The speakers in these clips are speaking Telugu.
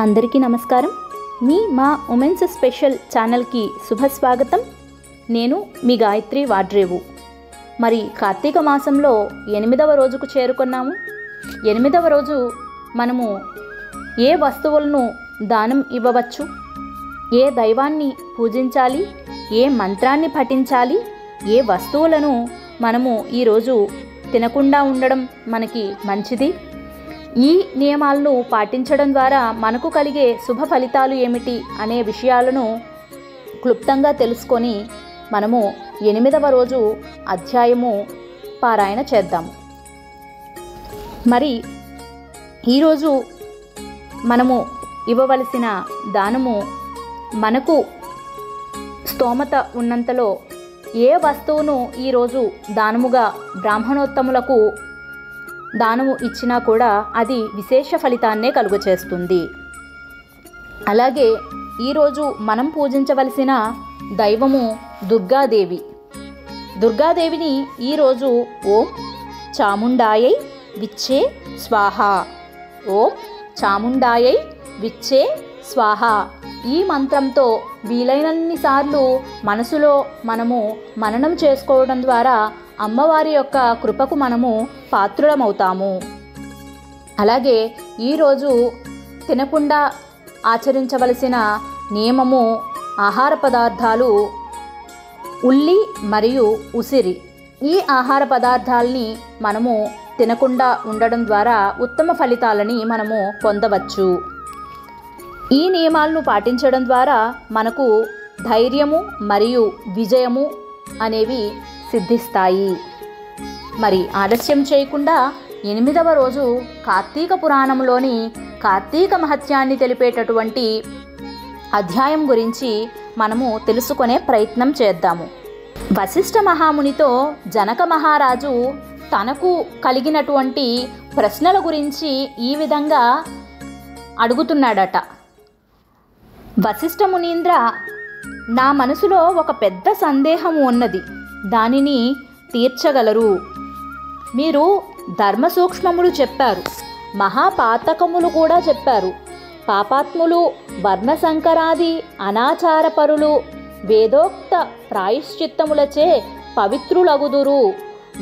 అందరికీ నమస్కారం. మా ఉమెన్స్ స్పెషల్ ఛానల్కి శుభస్వాగతం. నేను మీ గాయత్రి వాడ్రేవు. మరి కార్తీక మాసంలో 8వ రోజుకు చేరుకున్నాము. 8వ రోజు మనము ఏ వస్తువులను దానం ఇవ్వవచ్చు, ఏ దైవాన్ని పూజించాలి, ఏ మంత్రాన్ని పఠించాలి, ఏ వస్తువులను మనము ఈరోజు తినకుండా ఉండడం మనకి మంచిది, ఈ నియమాలను పాటించడం ద్వారా మనకు కలిగే శుభ ఫలితాలు ఏమిటి అనే విషయాలను క్లుప్తంగా తెలుసుకొని మనము 8వ రోజు అధ్యాయము పారాయణ చేద్దాము. మరి ఈరోజు మనము ఇవ్వవలసిన దానము మనకు స్తోమత ఉన్నంతలో ఏ వస్తువును ఈరోజు దానముగా బ్రాహ్మణోత్తములకు దానము ఇచ్చినా కూడా అది విశేష ఫలితాన్నే కలుగచేస్తుంది. అలాగే ఈరోజు మనం పూజించవలసిన దైవము దుర్గాదేవి. దుర్గాదేవిని ఈరోజు ఓం చాముండాయై విచ్చే స్వాహ, ఓం చాముండాయై విచ్చే స్వాహ ఈ మంత్రంతో వీలైనన్నిసార్లు మనసులో మనము మననం చేసుకోవడం ద్వారా అమ్మవారి యొక్క కృపకు మనము పాత్రులమవుతాము. అలాగే ఈరోజు తినకుండా ఆచరించవలసిన నియమము ఆహార పదార్థాలు ఉల్లి మరియు ఉసిరి. ఈ ఆహార పదార్థాలని మనము తినకుండా ఉండడం ద్వారా ఉత్తమ ఫలితాలని మనము పొందవచ్చు. ఈ నియమాలను పాటించడం ద్వారా మనకు ధైర్యము మరియు విజయము అనేవి సిద్ధిస్తాయి. మరి ఆలస్యం చేయకుండా 8వ రోజు కార్తీక పురాణంలోని కార్తీక మహత్యాన్ని తెలిపేటటువంటి అధ్యాయం గురించి మనము తెలుసుకునే ప్రయత్నం చేద్దాము. వశిష్ఠ మహామునితో జనక మహారాజు తనకు కలిగినటువంటి ప్రశ్నల గురించి ఈ విధంగా అడుగుతున్నాడట. వశిష్ఠ మునీంద్ర, నా మనసులో ఒక పెద్ద సందేహం ఉన్నది, దానిని తీర్చగలరు. మీరు ధర్మ సూక్ష్మములు చెప్పారు, మహాపాతకములు కూడా చెప్పారు. పాపాత్ములు, వర్ణశంకరాది అనాచారపరులు వేదోక్త ప్రాయశ్చిత్తములచే పవిత్రులగుదురు.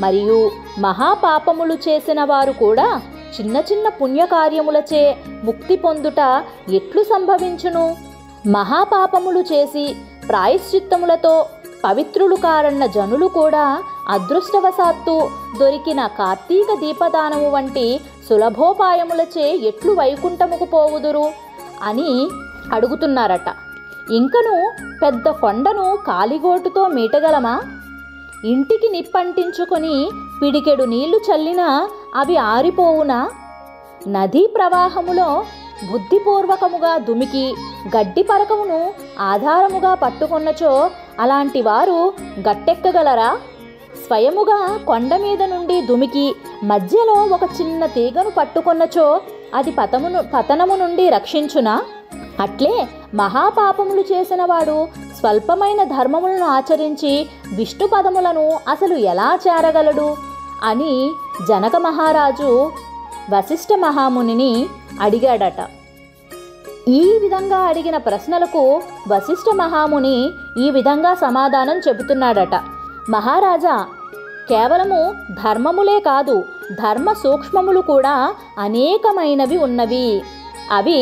మరియు మహాపాపములు చేసిన వారు కూడా చిన్న చిన్న పుణ్యకార్యములచే ముక్తి పొందుట ఎట్లు సంభవించును? మహాపాపములు చేసి ప్రాయశ్చిత్తములతో పవిత్రులు కారన్న జనులు కూడా అదృష్టవశాత్తు దొరికిన కార్తీక దీపదానము వంటి సులభోపాయములచే ఎట్లు వైకుంఠముకు పోవుదురు అని అడుగుతున్నారట. ఇంకను పెద్ద కొండను కాలిగోటుతో మీటగలమా? ఇంటికి నిప్పంటించుకొని పిడికెడు నీళ్లు చల్లినా అవి ఆరిపోవునా? నదీ ప్రవాహములో బుద్ధిపూర్వకముగా దుమికి గడ్డి పరకమును ఆధారముగా పట్టుకొన్నచో అలాంటి వారు గట్టెక్కగలరా? స్వయముగా కొండ మీద నుండి దుమికి మధ్యలో ఒక చిన్న తీగను పట్టుకొన్నచో అది పతనము నుండి రక్షించునా? అట్లే మహాపాపములు చేసిన వాడు స్వల్పమైన ధర్మములను ఆచరించి విష్ణు పదములను అసలు ఎలా చేరగలడు అని జనక మహారాజు వశిష్ఠ మహామునిని అడిగాడట. ఈ విధంగా అడిగిన ప్రశ్నలకు వశిష్ఠ మహాముని ఈ విధంగా సమాధానం చెబుతున్నాడట. మహారాజా, కేవలము ధర్మములే కాదు, ధర్మ సూక్ష్మములు కూడా అనేకమైనవి ఉన్నవి. అవి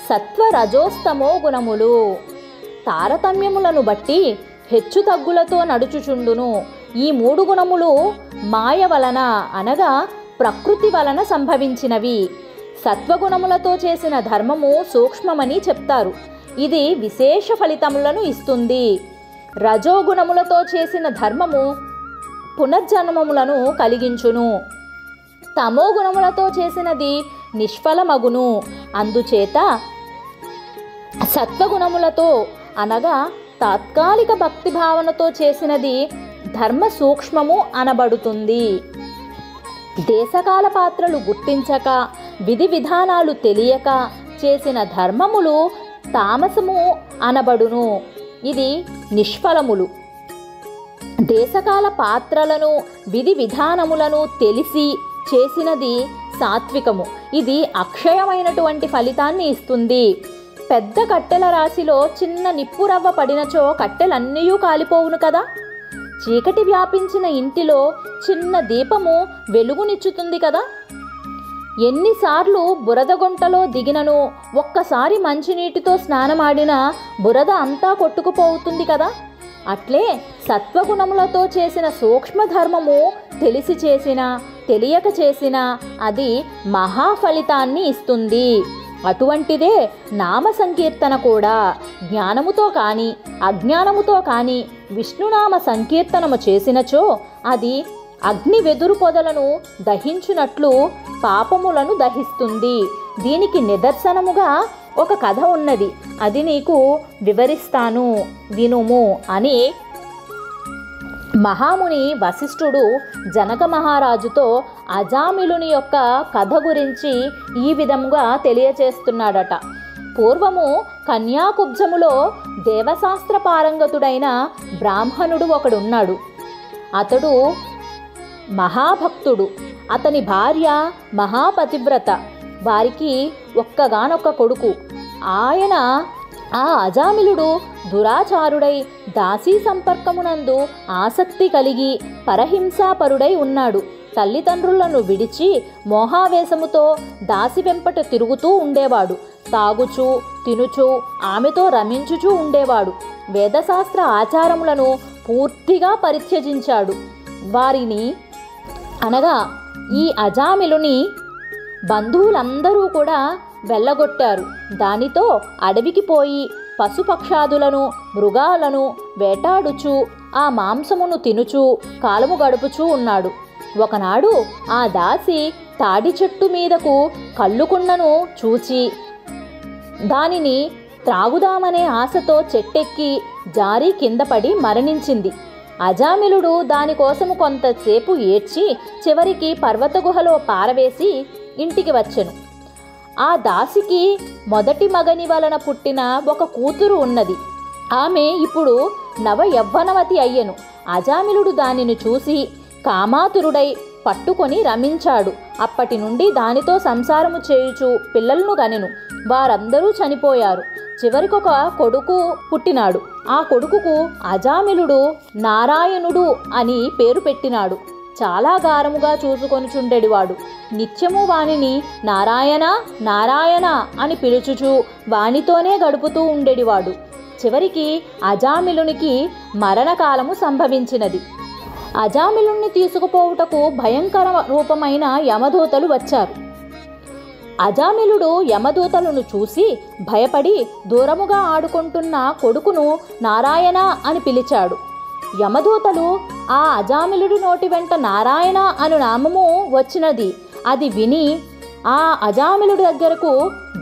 సత్వ రజోస్తమో గుణములు. తారతమ్యములను బట్టి హెచ్చు తగ్గులతో నడుచుచుండును. ఈ 3 గుణములు మాయ వలన అనగా ప్రకృతి వలన సంభవించినవి. సత్వగుణములతో చేసిన ధర్మము సూక్ష్మమని చెప్తారు. ఇది విశేష ఫలితములను ఇస్తుంది. రజోగుణములతో చేసిన ధర్మము పునర్జన్మములను కలిగించును. తమో గుణములతో చేసినది నిష్ఫలమగును. అందుచేత సత్వగుణములతో అనగా తాత్కాలిక భక్తి భావనతో చేసినది ధర్మ సూక్ష్మము అనబడుతుంది. దేశకాల పాత్రలు గుర్తించక విధి విధానాలు తెలియక చేసిన ధర్మములు తామసము అనబడును. ఇది నిష్ఫలములు. దేశకాల పాత్రలను విధి విధానములను తెలిసి చేసినది సాత్వికము. ఇది అక్షయమైనటువంటి ఫలితాన్ని ఇస్తుంది. పెద్ద కట్టెల రాశిలో చిన్న నిప్పురవ్వ పడినచో కట్టెలన్నీ కాలిపోవును కదా. చీకటి వ్యాపించిన ఇంటిలో చిన్న దీపము వెలుగునిచ్చుతుంది కదా. ఎన్నిసార్లు బురద గుంటలో దిగినను ఒక్కసారి మంచినీటితో స్నానమాడినా బురద అంతా కొట్టుకుపోతుంది కదా. అట్లే సత్వగుణములతో చేసిన సూక్ష్మధర్మము తెలిసి చేసినా తెలియక చేసినా అది మహాఫలితాన్ని ఇస్తుంది. అటువంటిదే నామ సంకీర్తన కూడా. జ్ఞానముతో కానీ అజ్ఞానముతో కానీ విష్ణునామ సంకీర్తనము చేసినచో అది అగ్ని వెదురు పొదలను దహించునట్లు పాపములను దహిస్తుంది. దీనికి నిదర్శనముగా ఒక కథ ఉన్నది, అది నీకు వివరిస్తాను వినుము అని మహాముని వశిష్ఠుడు జనక మహారాజుతో అజామిలుని యొక్క కథ గురించి ఈ విధముగా తెలియచేస్తున్నాడట. పూర్వము కన్యాకుబ్జములో దేవశాస్త్ర పారంగతుడైన బ్రాహ్మణుడు ఒకడున్నాడు. అతడు మహాభక్తుడు. అతని భార్య మహాపతివ్రత. వారికి ఒక్కగానొక్క కొడుకు. ఆయన ఆ అజామిలుడు దురాచారుడై దాసీ సంపర్కమునందు ఆసక్తి కలిగి పరహింసాపరుడై ఉన్నాడు. తల్లిదండ్రులను విడిచి మోహావేశముతో దాసి వెంపట తిరుగుతూ ఉండేవాడు. తాగుచూ తినుచూ ఆమెతో రమించుచూ ఉండేవాడు. వేదశాస్త్ర ఆచారములను పూర్తిగా పరిత్యజించాడు. వారిని అనగా ఈ అజామిలుని బంధువులందరూ కూడా వెళ్ళగొట్టారు. దానితో అడవికి పోయి పశుపక్షాదులను మృగాలను వేటాడుచూ ఆ మాంసమును తినుచూ కాలము గడుపుచూ ఉన్నాడు. ఒకనాడు ఆ దాసి తాడి చెట్టు మీదకు కళ్ళుకుండను చూచి దానిని త్రాగుదామనే ఆశతో చెట్టెక్కి జారి కింద పడి మరణించింది. అజామిలుడు దానికోసము కొంతసేపు ఏడ్చి చివరికి పర్వత గుహలో పారవేసి ఇంటికి వచ్చెను. ఆ దాసికి మొదటి మగని వలన పుట్టిన ఒక కూతురు ఉన్నది. ఆమె ఇప్పుడు నవ యవ్వనవతి అయ్యెను. అజామిలుడు దానిని చూసి కామాతురుడై పట్టుకొని రమించాడు. అప్పటి నుండి దానితో సంసారము చేయుచు పిల్లలను కనెను. వారందరూ చనిపోయారు. చివరికొక కొడుకు పుట్టినాడు. ఆ కొడుకుకు అజామిలుడు నారాయణుడు అని పేరు పెట్టినాడు. చాలా గారముగా చూసుకొనుచుండెడివాడు. నిత్యము వానిని నారాయణ నారాయణ అని పిలుచుచు వానితోనే గడుపుతూ ఉండేడివాడు. చివరికి అజామిలునికి మరణకాలము సంభవించినది. అజామిలుణ్ణి తీసుకుపోవుటకు భయంకర రూపమైన యమదూతలు వచ్చారు. అజామిలుడు యమదూతలను చూసి భయపడి దూరముగా ఆడుకుంటున్న కొడుకును నారాయణ అని పిలిచాడు. యమదూతలు ఆ అజామిలుడి నోటి వెంట నారాయణ అను నామము వచ్చినది. అది విని ఆ అజామిలుడి దగ్గరకు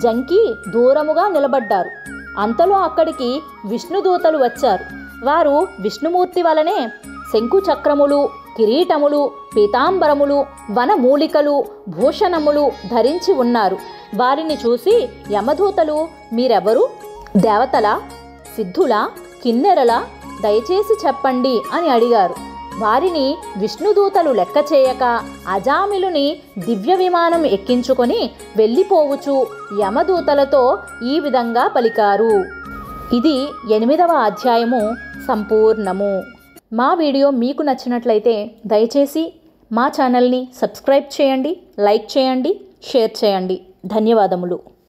జంకి దూరముగా నిలబడ్డారు. అంతలో అక్కడికి విష్ణుదూతలు వచ్చారు. వారు విష్ణుమూర్తి వలనే శంకుచక్రములు కిరీటములు పీతాంబరములు వనమూలికలు భూషణములు ధరించి ఉన్నారు. వారిని చూసి యమదూతలు మీరెవరు? దేవతలా సిద్ధులా కిన్నెరలా దయచేసి చెప్పండి అని అడిగారు. వారిని విష్ణుదూతలు లెక్క చేయక అజామిలుని దివ్య విమానం ఎక్కించుకొని వెళ్ళిపోవుచు యమదూతలతో ఈ విధంగా పలికారు. ఇది 8వ అధ్యాయము సంపూర్ణము. మా వీడియో మీకు నచ్చినట్లయితే దయచేసి మా ఛానల్ని సబ్స్క్రైబ్ చేయండి, లైక్ చేయండి, షేర్ చేయండి. ధన్యవాదములు.